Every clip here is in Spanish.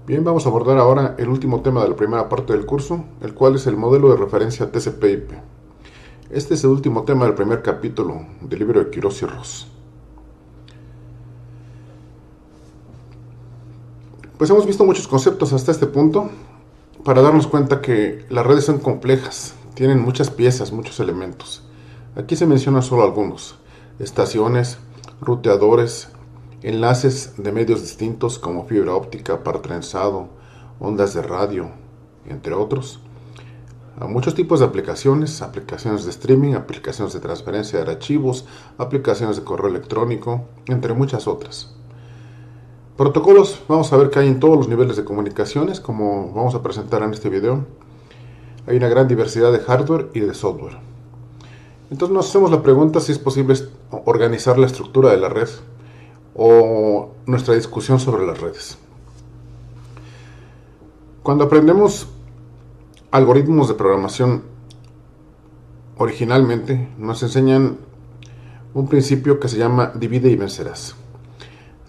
Bien, vamos a abordar ahora el último tema de la primera parte del curso, el cual es el modelo de referencia TCP/IP. Este es el último tema del primer capítulo del libro de Quirós y Ross. Pues hemos visto muchos conceptos hasta este punto para darnos cuenta que las redes son complejas, tienen muchas piezas, muchos elementos. Aquí se mencionan solo algunos: estaciones, ruteadores, enlaces de medios distintos como fibra óptica para trenzado, ondas de radio, entre otros. A muchos tipos de aplicaciones, aplicaciones de streaming, aplicaciones de transferencia de archivos, aplicaciones de correo electrónico, entre muchas otras. Protocolos, vamos a ver que hay en todos los niveles de comunicaciones, como vamos a presentar en este video. Hay una gran diversidad de hardware y de software. Entonces nos hacemos la pregunta si es posible organizar la estructura de la red o nuestra discusión sobre las redes. Cuando aprendemos algoritmos de programación, originalmente nos enseñan un principio que se llama divide y vencerás.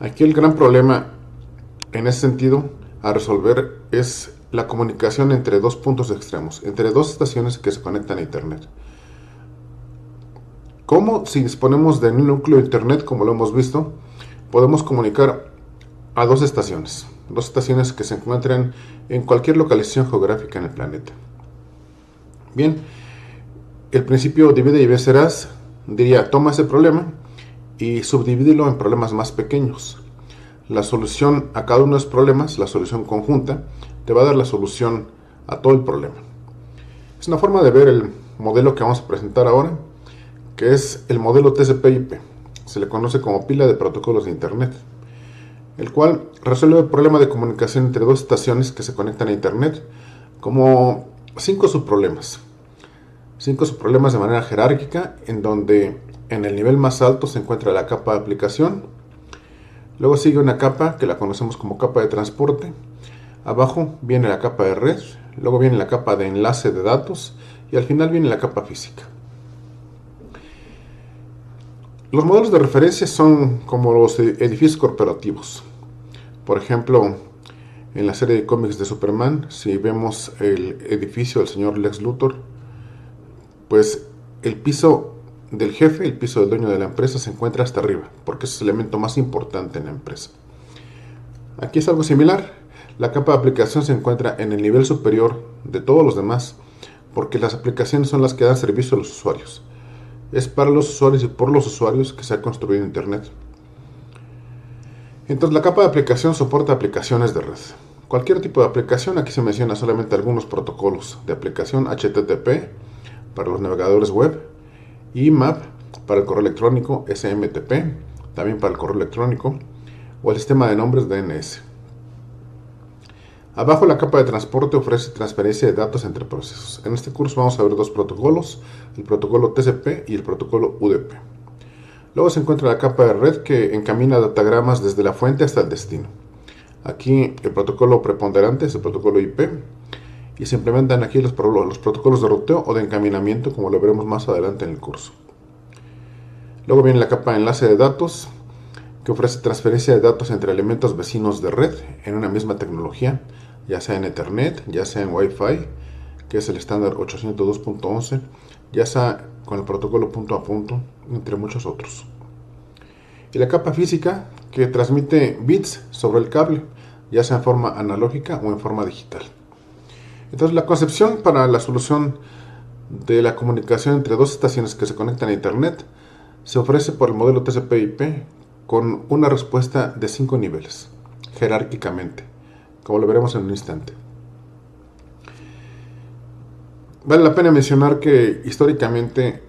Aquí el gran problema en ese sentido a resolver es la comunicación entre dos puntos extremos, entre dos estaciones que se conectan a internet. ¿Cómo? Si disponemos de un núcleo de internet, como lo hemos visto, podemos comunicar a dos estaciones que se encuentran en cualquier localización geográfica en el planeta. Bien, el principio divide y vencerás diría: toma ese problema y subdivídelo en problemas más pequeños. La solución a cada uno de los problemas, la solución conjunta, te va a dar la solución a todo el problema. Es una forma de ver el modelo que vamos a presentar ahora, que es el modelo TCP/IP. Se le conoce como pila de protocolos de internet, el cual resuelve el problema de comunicación entre dos estaciones que se conectan a internet como cinco subproblemas de manera jerárquica, en donde en el nivel más alto se encuentra la capa de aplicación, luego sigue una capa que la conocemos como capa de transporte, abajo viene la capa de red, luego viene la capa de enlace de datos y al final viene la capa física. Los modelos de referencia son como los edificios corporativos. Por ejemplo, en la serie de cómics de Superman, si vemos el edificio del señor Lex Luthor, pues el piso del jefe, el piso del dueño de la empresa, se encuentra hasta arriba, porque es el elemento más importante en la empresa. Aquí es algo similar. La capa de aplicación se encuentra en el nivel superior de todos los demás, porque las aplicaciones son las que dan servicio a los usuarios. Es para los usuarios y por los usuarios que se ha construido Internet. Entonces la capa de aplicación soporta aplicaciones de red. Cualquier tipo de aplicación, aquí se menciona solamente algunos protocolos de aplicación: HTTP para los navegadores web, IMAP para el correo electrónico, SMTP también para el correo electrónico, o el sistema de nombres DNS. Abajo la capa de transporte ofrece transferencia de datos entre procesos. En este curso vamos a ver dos protocolos, el protocolo TCP y el protocolo UDP. Luego se encuentra la capa de red que encamina datagramas desde la fuente hasta el destino. Aquí el protocolo preponderante es el protocolo IP y se implementan aquí los protocolos de ruteo o de encaminamiento, como lo veremos más adelante en el curso. Luego viene la capa de enlace de datos, que ofrece transferencia de datos entre elementos vecinos de red en una misma tecnología, ya sea en Ethernet, ya sea en Wi-Fi, que es el estándar 802.11, ya sea con el protocolo punto a punto, entre muchos otros. Y la capa física, que transmite bits sobre el cable, ya sea en forma analógica o en forma digital. Entonces la concepción para la solución de la comunicación entre dos estaciones que se conectan a Internet se ofrece por el modelo TCP/IP con una respuesta de 5 niveles, jerárquicamente, como lo veremos en un instante. Vale la pena mencionar que históricamente,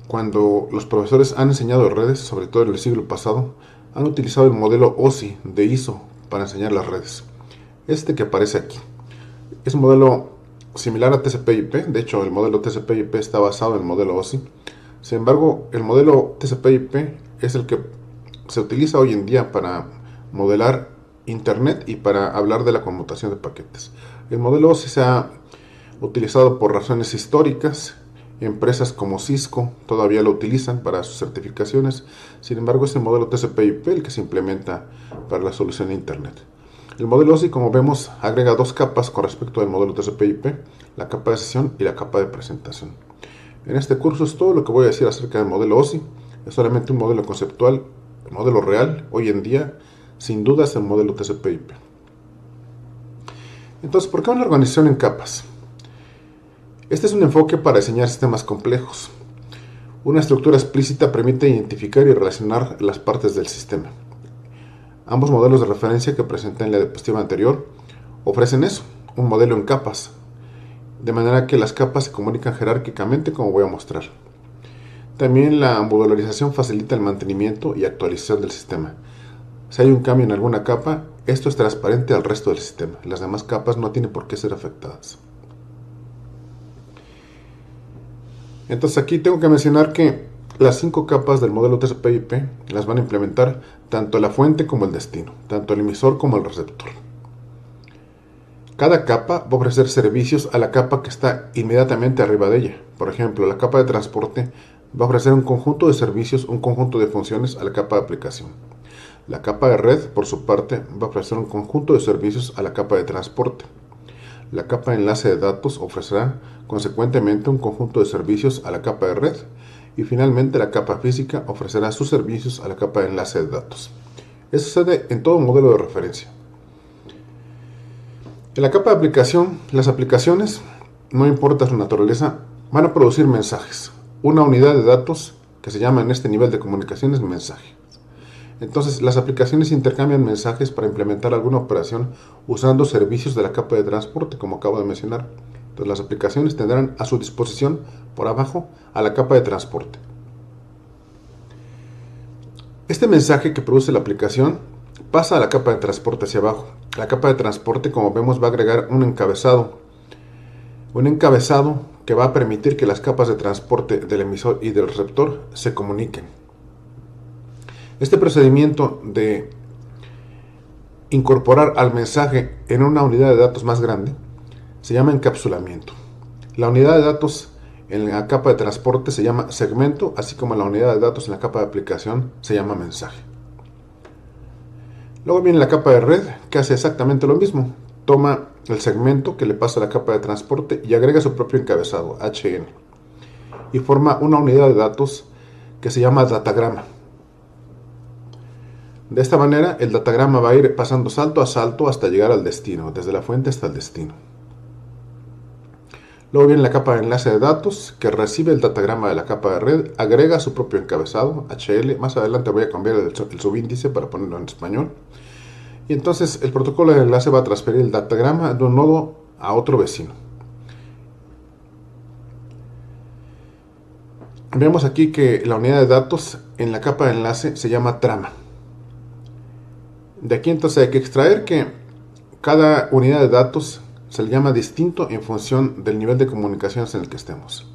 cuando los profesores han enseñado redes, sobre todo en el siglo pasado, han utilizado el modelo OSI de ISO para enseñar las redes. Este que aparece aquí es un modelo similar a TCP/IP. De hecho, el modelo TCP/IP está basado en el modelo OSI. Sin embargo, el modelo TCP/IP es el que se utiliza hoy en día para modelar Internet y para hablar de la conmutación de paquetes. El modelo OSI se ha utilizado por razones históricas. Empresas como Cisco todavía lo utilizan para sus certificaciones. Sin embargo, es el modelo TCP/IP el que se implementa para la solución de Internet. El modelo OSI, como vemos, agrega dos capas con respecto al modelo TCP/IP, la capa de sesión y la capa de presentación. En este curso es todo lo que voy a decir acerca del modelo OSI. Es solamente un modelo conceptual, el modelo real, hoy en día, sin duda es el modelo TCP/IP. Entonces, ¿por qué una organización en capas? Este es un enfoque para diseñar sistemas complejos. Una estructura explícita permite identificar y relacionar las partes del sistema. Ambos modelos de referencia que presenté en la diapositiva anterior ofrecen eso, un modelo en capas, de manera que las capas se comunican jerárquicamente, como voy a mostrar. También la modularización facilita el mantenimiento y actualización del sistema. Si hay un cambio en alguna capa, esto es transparente al resto del sistema. Las demás capas no tienen por qué ser afectadas. Entonces aquí tengo que mencionar que las 5 capas del modelo TCP/IP las van a implementar tanto la fuente como el destino, tanto el emisor como el receptor. Cada capa va a ofrecer servicios a la capa que está inmediatamente arriba de ella. Por ejemplo, la capa de transporte va a ofrecer un conjunto de servicios, un conjunto de funciones a la capa de aplicación. La capa de red, por su parte, va a ofrecer un conjunto de servicios a la capa de transporte. La capa de enlace de datos ofrecerá consecuentemente un conjunto de servicios a la capa de red y finalmente la capa física ofrecerá sus servicios a la capa de enlace de datos. Eso sucede en todo modelo de referencia. En la capa de aplicación, las aplicaciones, no importa su naturaleza, van a producir mensajes. Una unidad de datos que se llama en este nivel de comunicaciones mensaje. Entonces, las aplicaciones intercambian mensajes para implementar alguna operación usando servicios de la capa de transporte, como acabo de mencionar. Entonces, las aplicaciones tendrán a su disposición, por abajo, a la capa de transporte. Este mensaje que produce la aplicación pasa a la capa de transporte hacia abajo. La capa de transporte, como vemos, va a agregar un encabezado. Un encabezado que va a permitir que las capas de transporte del emisor y del receptor se comuniquen. Este procedimiento de incorporar al mensaje en una unidad de datos más grande se llama encapsulamiento. La unidad de datos en la capa de transporte se llama segmento, así como la unidad de datos en la capa de aplicación se llama mensaje. Luego viene la capa de red, que hace exactamente lo mismo. Toma el segmento que le pasa a la capa de transporte y agrega su propio encabezado, HN, y forma una unidad de datos que se llama datagrama. De esta manera, el datagrama va a ir pasando salto a salto hasta llegar al destino, desde la fuente hasta el destino. Luego viene la capa de enlace de datos, que recibe el datagrama de la capa de red, agrega su propio encabezado, HL. Más adelante voy a cambiar el subíndice para ponerlo en español. Y entonces el protocolo de enlace va a transferir el datagrama de un nodo a otro vecino. Vemos aquí que la unidad de datos en la capa de enlace se llama trama. De aquí entonces hay que extraer que cada unidad de datos se le llama distinto en función del nivel de comunicaciones en el que estemos.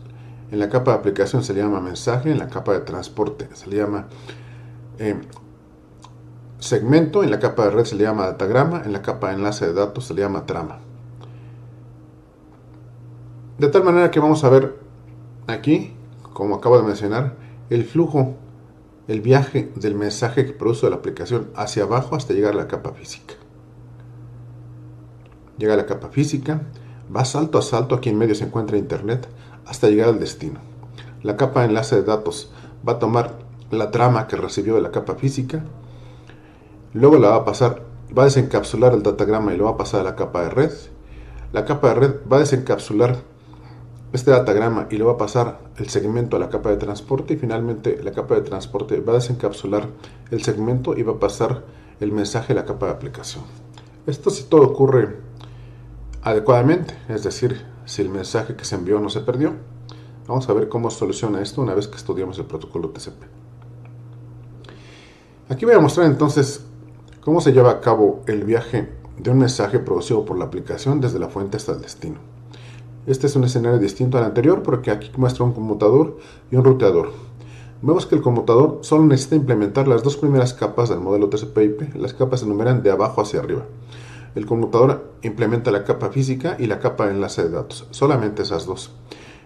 En la capa de aplicación se le llama mensaje, en la capa de transporte se le llama segmento, en la capa de red se le llama datagrama, en la capa de enlace de datos se le llama trama. De tal manera que vamos a ver aquí, como acabo de mencionar, el flujo, el viaje del mensaje que produce la aplicación hacia abajo hasta llegar a la capa física. Llega a la capa física, va salto a salto, aquí en medio se encuentra internet, hasta llegar al destino. La capa de enlace de datos va a tomar la trama que recibió de la capa física, luego la va a pasar, va a desencapsular el datagrama y lo va a pasar a la capa de red. La capa de red va a desencapsular este datagrama y lo va a pasar el segmento a la capa de transporte, y finalmente la capa de transporte va a desencapsular el segmento y va a pasar el mensaje a la capa de aplicación. Esto si todo ocurre adecuadamente, es decir, si el mensaje que se envió no se perdió. Vamos a ver cómo soluciona esto una vez que estudiamos el protocolo TCP. Aquí voy a mostrar entonces cómo se lleva a cabo el viaje de un mensaje producido por la aplicación desde la fuente hasta el destino. Este es un escenario distinto al anterior porque aquí muestra un conmutador y un ruteador. Vemos que el conmutador solo necesita implementar las dos primeras capas del modelo TCP/IP. Las capas se enumeran de abajo hacia arriba. El conmutador implementa la capa física y la capa de enlace de datos, solamente esas dos.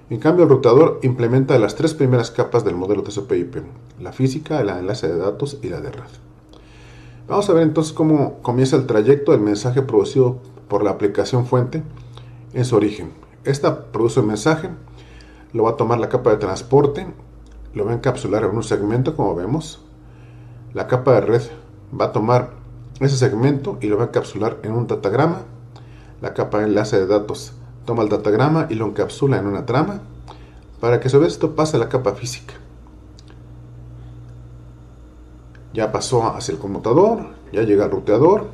En cambio, el ruteador implementa las tres primeras capas del modelo TCP/IP, la física, la de enlace de datos y la de red. Vamos a ver entonces cómo comienza el trayecto del mensaje producido por la aplicación fuente en su origen. Esta produce un mensaje, lo va a tomar la capa de transporte, lo va a encapsular en un segmento como vemos. La capa de red va a tomar ese segmento y lo va a encapsular en un datagrama. La capa de enlace de datos toma el datagrama y lo encapsula en una trama para que a su vez esto pase a la capa física. Ya pasó hacia el conmutador, ya llega al ruteador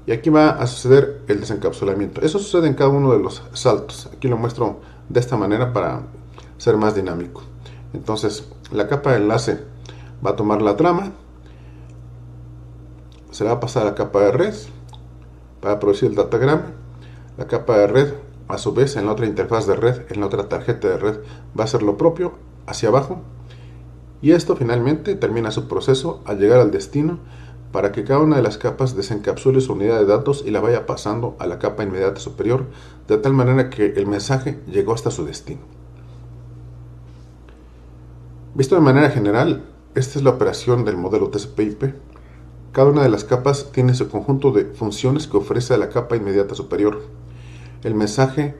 y aquí va a suceder el desencapsulamiento. Eso sucede en cada uno de los saltos. Aquí lo muestro de esta manera para ser más dinámico. Entonces la capa de enlace va a tomar la trama, se la va a pasar a la capa de red para producir el datagrama. La capa de red a su vez en la otra interfaz de red, en la otra tarjeta de red, va a hacer lo propio hacia abajo. Y esto finalmente termina su proceso al llegar al destino para que cada una de las capas desencapsule su unidad de datos y la vaya pasando a la capa inmediata superior, de tal manera que el mensaje llegó hasta su destino. Visto de manera general, esta es la operación del modelo TCP/IP. Cada una de las capas tiene su conjunto de funciones que ofrece a la capa inmediata superior. El mensaje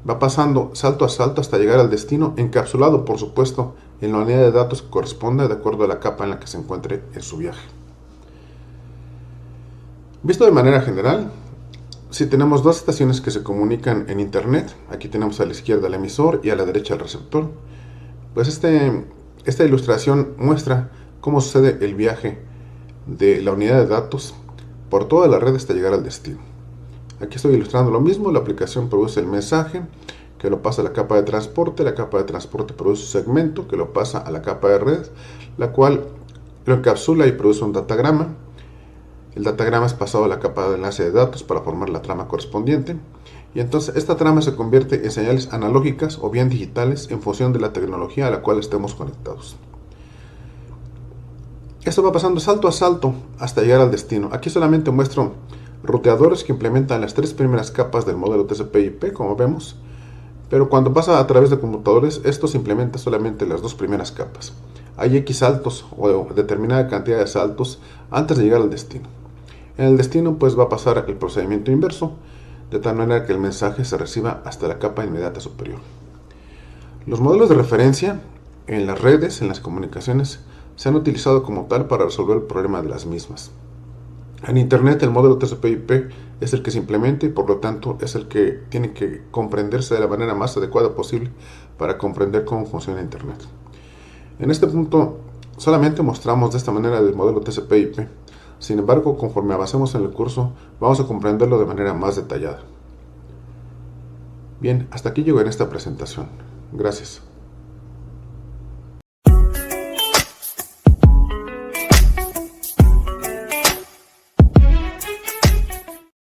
va pasando salto a salto hasta llegar al destino, encapsulado por supuesto en la unidad de datos que corresponde de acuerdo a la capa en la que se encuentre en su viaje. Visto de manera general, si tenemos dos estaciones que se comunican en internet, aquí tenemos a la izquierda el emisor y a la derecha el receptor, pues esta ilustración muestra cómo sucede el viaje de la unidad de datos por toda la red hasta llegar al destino. Aquí estoy ilustrando lo mismo. La aplicación produce el mensaje que lo pasa a la capa de transporte produce un segmento que lo pasa a la capa de red, la cual lo encapsula y produce un datagrama. El datagrama es pasado a la capa de enlace de datos para formar la trama correspondiente, y entonces esta trama se convierte en señales analógicas o bien digitales en función de la tecnología a la cual estemos conectados. Esto va pasando salto a salto hasta llegar al destino. Aquí solamente muestro ruteadores que implementan las tres primeras capas del modelo TCP/IP, como vemos, pero cuando pasa a través de computadores, esto se implementa solamente las dos primeras capas. Hay X saltos o determinada cantidad de saltos antes de llegar al destino. En el destino pues va a pasar el procedimiento inverso, de tal manera que el mensaje se reciba hasta la capa inmediata superior. Los modelos de referencia en las redes, en las comunicaciones, se han utilizado como tal para resolver el problema de las mismas. En Internet el modelo TCP/IP es el que se implementa y por lo tanto es el que tiene que comprenderse de la manera más adecuada posible para comprender cómo funciona Internet. En este punto solamente mostramos de esta manera el modelo TCP/IP. Sin embargo, conforme avancemos en el curso, vamos a comprenderlo de manera más detallada. Bien, hasta aquí llego en esta presentación. Gracias.